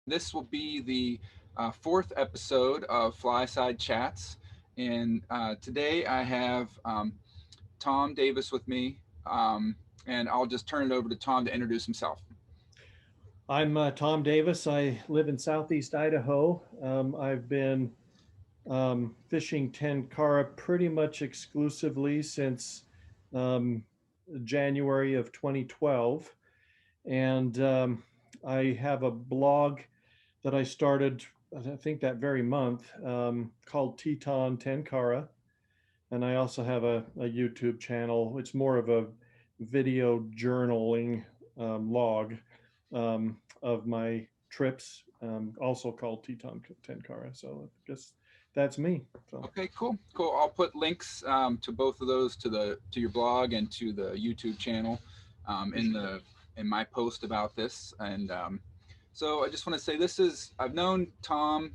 This will be the fourth episode of Flyside Chats. And today I have Tom Davis with me. And I'll just turn it over to Tom to introduce himself. I'm Tom Davis. I live in southeast Idaho. I've been fishing Tenkara pretty much exclusively since um, January of 2012. And I have a blog that I started, I think, that very month called Teton Tenkara. And I also have a YouTube channel. It's more of a video journaling log of my trips, also called Teton Tenkara. So I guess that's me. So Okay, cool, cool. I'll put links to both of those to your blog and to the YouTube channel for sure. in my post about this. And so I just want to say this is I've known Tom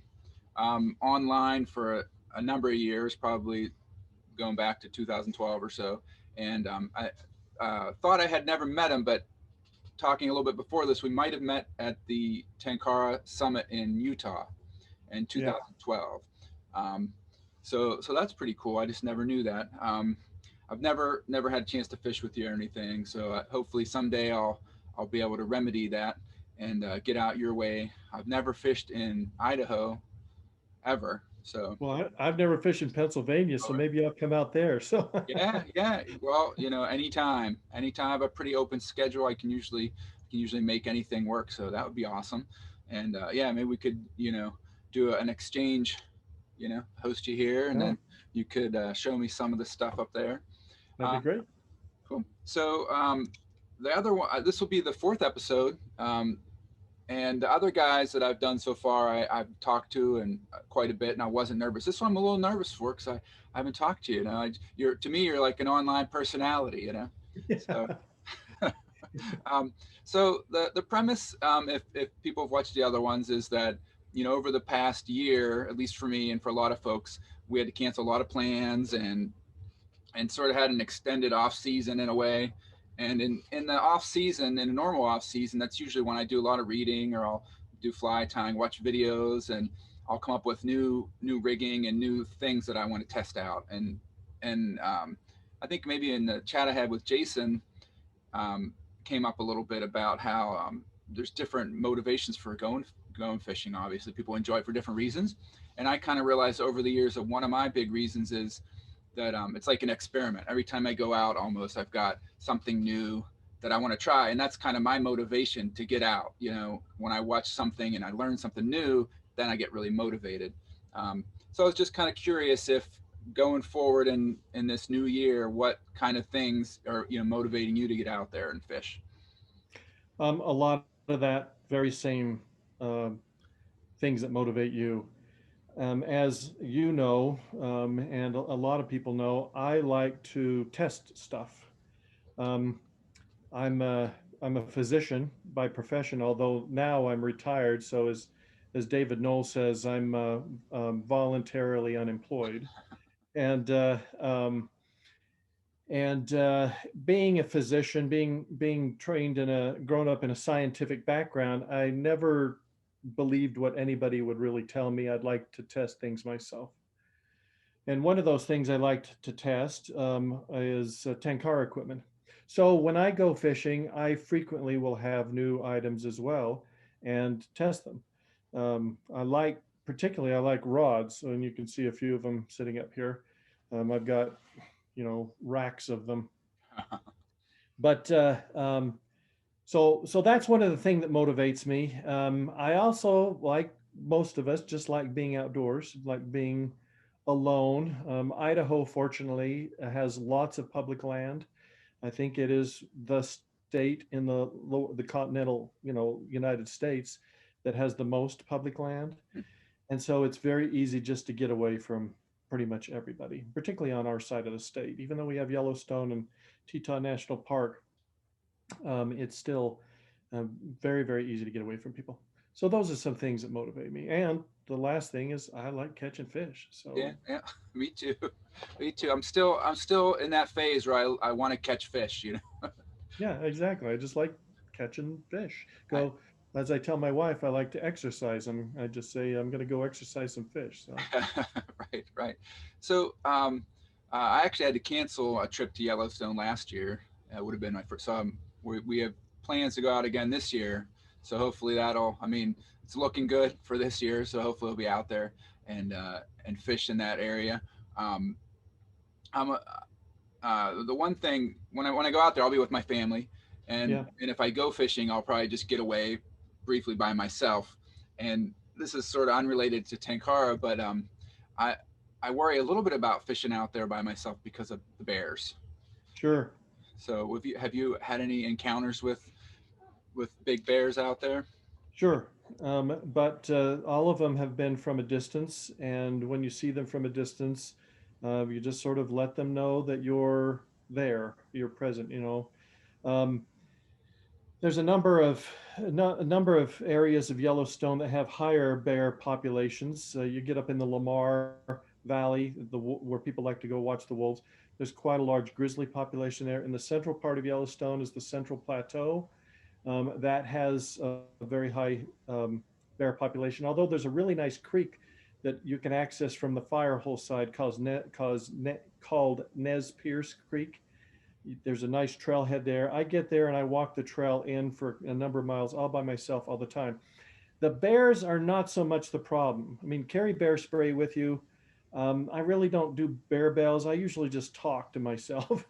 online for a number of years, probably going back to 2012 or so. And I thought I had never met him, but talking a little bit before this, we might have met at the Tenkara Summit in Utah in Yeah. 2012. Um, so that's pretty cool. I just never knew that. I've never had a chance to fish with you or anything. So hopefully someday I'll be able to remedy that and get out your way. I've never fished in Idaho ever. So Well, I've never fished in Pennsylvania, so maybe I'll come out there. So yeah, yeah. Well, anytime I have a pretty open schedule, I can usually make anything work. So that would be awesome. And yeah, maybe we could do an exchange. Host you here, and yeah, then you could show me some of the stuff up there. that'd be Uh, great. cool. So the other one, this will be the fourth episode. And the other guys that I've done so far, I've talked to and quite a bit, and I wasn't nervous. This one I'm a little nervous for because I haven't talked to you. You're to me, you're like an online personality. So Yeah. um, so the premise, if people have watched the other ones, is that over the past year, at least for me and for a lot of folks, we had to cancel a lot of plans and sort of had an extended off season in a way. And in the off season, in a normal off season, that's usually when I do a lot of reading or I'll do fly tying, watch videos, and I'll come up with new rigging and new things that I want to test out. And I think maybe in the chat I had with Jason, um, came up a little bit about how there's different motivations for going fishing. Obviously, people enjoy it for different reasons, and I kind of realized over the years that one of my big reasons is that it's like an experiment. Every time I go out, almost I've got something new that I want to try, and that's kind of my motivation to get out. When I watch something and I learn something new, then I get really motivated. So I was just kind of curious if going forward in this new year, what kind of things are motivating you to get out there and fish? A lot of that very same um things that motivate you. As you know, and a lot of people know, I like to test stuff. Um, I'm a physician by profession, although now I'm retired. So as David Knoll says, I'm voluntarily unemployed. And and being a physician, being trained in a grown up in a scientific background, I never believed what anybody would really tell me. I'd like to test things myself. And one of those things I liked to test is Tenkara equipment. So when I go fishing, I frequently will have new items as well and test them. Particularly, I like rods, and you can see a few of them sitting up here. I've got, racks of them. But so that's one of the things that motivates me. I also, like most of us, just like being outdoors, like being alone. Idaho, fortunately, has lots of public land. I think it is the state in the continental, United States that has the most public land, and so it's very easy just to get away from pretty much everybody, particularly on our side of the state. Even though we have Yellowstone and Teton National Park, it's still uh, very, very easy to get away from people. So those are some things that motivate me. And the last thing is I like catching fish. Yeah, So yeah, me too, me too. I'm still in that phase where I want to catch fish. yeah, exactly. I just like catching fish. I, Go. as I tell my wife, I like to exercise. I just say I'm going to go exercise some fish. So Right, right. So I actually had to cancel a trip to Yellowstone last year. It would have been my first. So we have plans to go out again this year. So hopefully that'll. I mean, it's looking good for this year. So hopefully we'll be out there and fish in that area. Um, I'm a, the one thing when I go out there, I'll be with my family, yeah, and if I go fishing, I'll probably just get away briefly by myself. And this is sort of unrelated to Tenkara, but I I worry a little bit about fishing out there by myself because of the bears. sure. So have you had any encounters with big bears out there? Sure. But all of them have been from a distance. And when you see them from a distance, you just sort of let them know that you're there, you're present, you know. Um, there's a number of areas of Yellowstone that have higher bear populations. You get up in the Lamar Valley, where people like to go watch the wolves. There's quite a large grizzly population there. In the central part of Yellowstone is the Central Plateau, that has a very high bear population. Although there's a really nice creek that you can access from the Firehole side called Nez Pierce Creek. There's a nice trailhead there. I get there and I walk the trail in for a number of miles all by myself all the time. The bears are not so much the problem. I mean, carry bear spray with you. I really don't do bear bells. I usually just talk to myself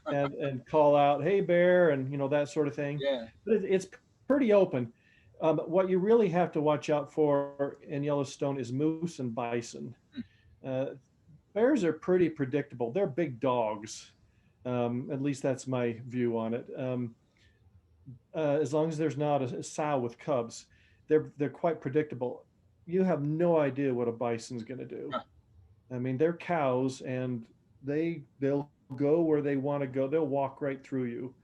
and call out, "Hey, bear," and that sort of thing. Yeah. But it's pretty open. What you really have to watch out for in Yellowstone is moose and bison. Uh, Bears are pretty predictable. They're big dogs. At least that's my view on it. As long as there's not a sow with cubs, they're quite predictable. You have no idea what a bison's going to do. I mean, they're cows, and they'll go where they want to go. They'll walk right through you.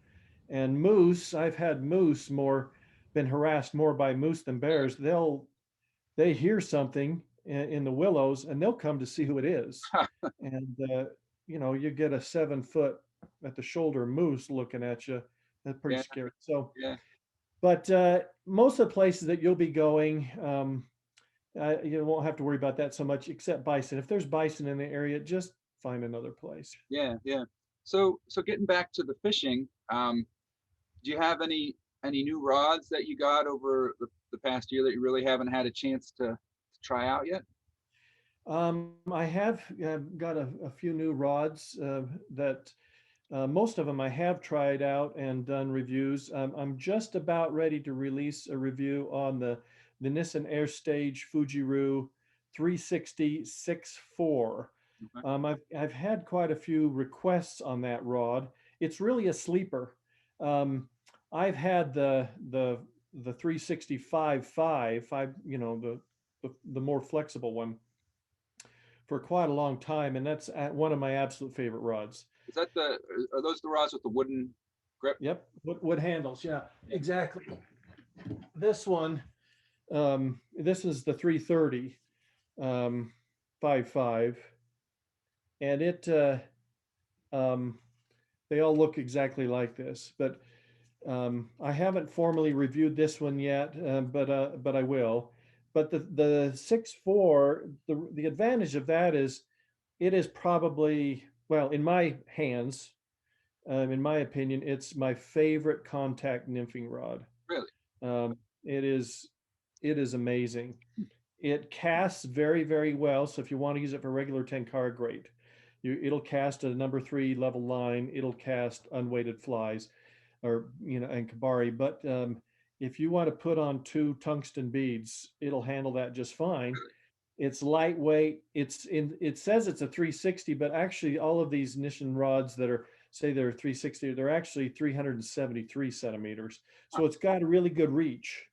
And moose, I've had moose more been harassed more by moose than bears. They hear something in the willows, and they'll come to see who it is. And you get a 7 foot at the shoulder moose looking at you. That's pretty Yeah, scary. So, yeah, but most of the places that you'll be going, you won't have to worry about that so much, except bison. If there's bison in the area, just find another place. yeah, yeah. So getting back to the fishing, do you have any new rods that you got over the past year that you really haven't had a chance to try out yet? I have got a few new rods that most of them I have tried out and done reviews. I'm just about ready to release a review on the Nissan Airstage Fujiru 360 6.4. Okay. I've had quite a few requests on that rod. It's really a sleeper. Um, I've had the 365 the more flexible one for quite a long time, and that's one of my absolute favorite rods. Is that are those the rods with the wooden grip? Yep, wood handles. Yeah, Yeah. exactly. This one, this is the 330 55, and um, they all look exactly like this. But I haven't formally reviewed this one yet, but I will. But the 6.4, the advantage of that is it is probably, well, in my hands, in my opinion, it's my favorite contact nymphing rod. Really? Um, it is it is amazing. It casts very, very well. So if you want to use it for regular Tenkara, great. It'll cast a number 3 level line. It'll cast unweighted flies, or and kabari. But if you want to put on 2 tungsten beads, it'll handle that just fine. It's lightweight. It says it's a 360, but actually all of these Nissan rods that are say they're 360, they're actually 373 centimeters. Huh. So it's got a really good reach.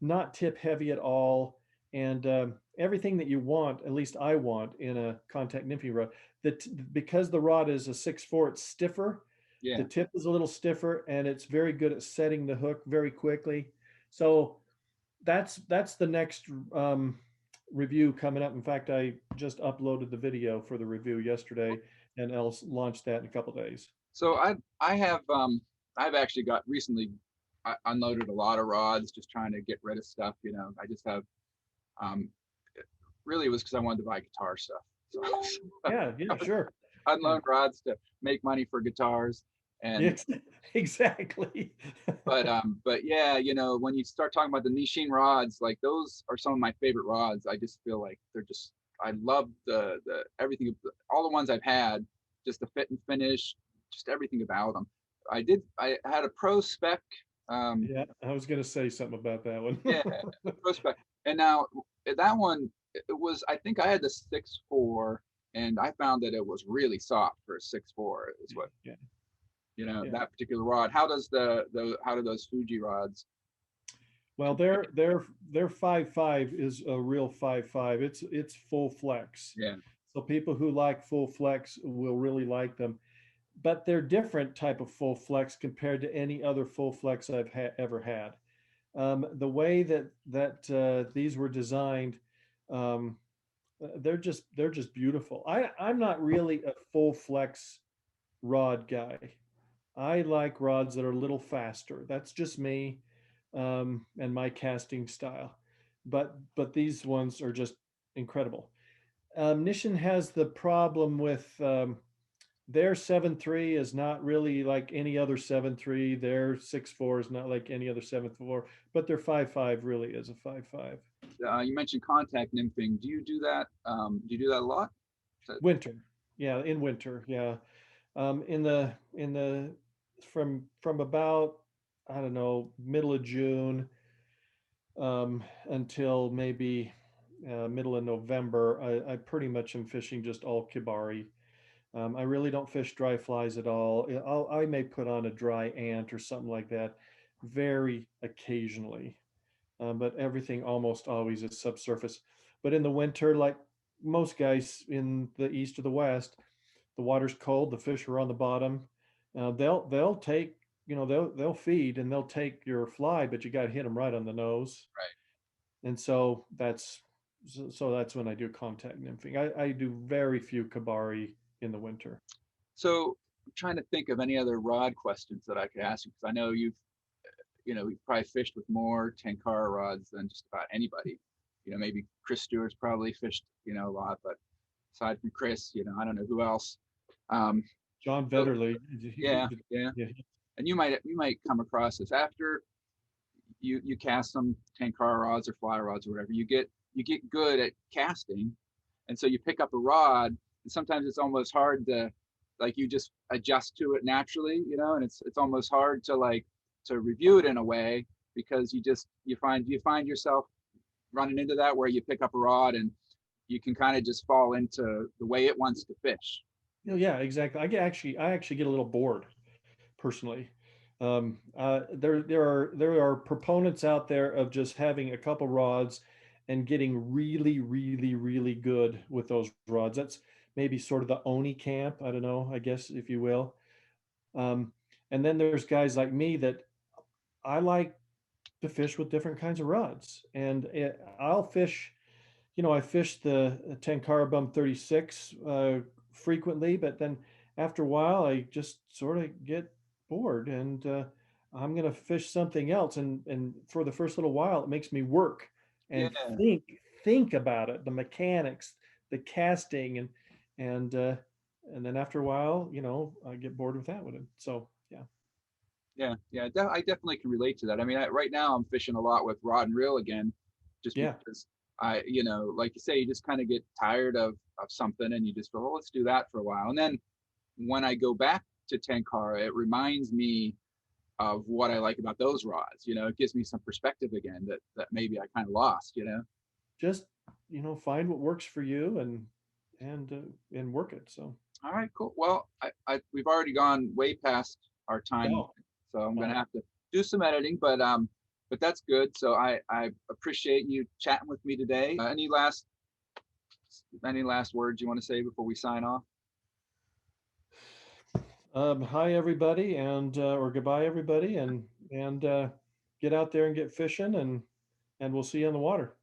Not tip heavy at all, and everything that you want, at least I want in a contact nymphing rod. That because the rod is a 6.4, it's stiffer. The Yeah. tip is a little stiffer, and it's very good at setting the hook very quickly. So that's the next review coming up. In fact, I just uploaded the video for the review yesterday, and I'll launch that in a couple days. So I've actually got recently I unloaded a lot of rods, just trying to get rid of stuff. I just have, um, really it was because I wanted to buy guitar stuff. So Yeah, I yeah, was sure. Yeah. unload rods to make money for guitars. And Yes, exactly. but yeah, when you start talking about the Nishin rods, like those are some of my favorite rods. I just feel like they're just, I love the everything, all the ones I've had, just the fit and finish, just everything about them. I had a pro spec, um, Yeah, I was going to say something about that one. yeah, pro spec, and now that one, it was, I think I had the 6.4, and I found that it was really soft for a 6.4. Is what, Yeah, yeah. that particular rod. How does the how do those Fuji rods Well, compare? their 5.5 is a real 5.5. It's full flex. Yeah. So people who like full flex will really like them. But they're different type of full flex compared to any other full flex I've ever had. The way that these were designed, um, they're just beautiful. I'm not really a full flex rod guy. I like rods that are a little faster. That's just me, and my casting style. But these ones are just incredible. Nishin has the problem with their 7.3 is not really like any other 7.3. Their 6.4 is not like any other 7.4, but their 5.5 really is a 5.5. You mentioned contact nymphing. Do you do that? Do you do that a lot? That, Winter, yeah, in winter, yeah. In the from about, I don't know, middle of June, until maybe middle of November, I pretty much am fishing just all kibari. I really don't fish dry flies at all. I may put on a dry ant or something like that very occasionally, but everything almost always is subsurface. But in the winter, like most guys in the east or the west, the water's cold, the fish are on the bottom. They'll take, they'll feed and they'll take your fly, but you got to hit them right on the nose. right. And so that's when I do contact nymphing. I do very few kabari in the winter. So I'm trying to think of any other rod questions that I could ask you, because I know you've probably fished with more Tenkara rods than just about anybody. Maybe Chris Stewart's probably fished, a lot, but aside from Chris, I don't know who else. Um, John so Vetterly, yeah, yeah. yeah, And you might come across this after you cast some Tenkara rods or fly rods or whatever. You get good at casting, and so you pick up a rod, and sometimes it's almost hard to, like, you just adjust to it naturally, and it's almost hard to, like, to review it in a way, because you find yourself running into that where you pick up a rod and you can kind of just fall into the way it wants to fish. yeah, exactly. I actually get a little bored personally. There are proponents out there of just having a couple rods and getting really, really, really good with those rods. That's maybe sort of the Oni camp. I don't know, I guess, if you will. Um, and then there's guys like me that I like to fish with different kinds of rods, and I'll fish. I fish the Tenkara Bum 36 frequently, but then after a while, I just sort of get bored, and I'm going to fish something else. And for the first little while, it makes me work and Yeah, think about it, the mechanics, the casting, and uh, and then after a while, I get bored with that one. So yeah, yeah, yeah. I definitely can relate to that. I mean, right now I'm fishing a lot with rod and reel again, just yeah, because like you say, you just kind of get tired of something, and you just go, oh, let's do that for a while. And then when I go back to Tenkara, it reminds me of what I like about those rods. It gives me some perspective again that maybe I kind of lost. just find what works for you and work it. So All right, cool. Well, we've already gone way past our time limit, oh, so I'm gonna wow. have to do some editing, but that's good. So I appreciate you chatting with me today. Any last words you want to say before we sign off? Hi everybody, and or goodbye everybody, and get out there and get fishing, and we'll see you on the water.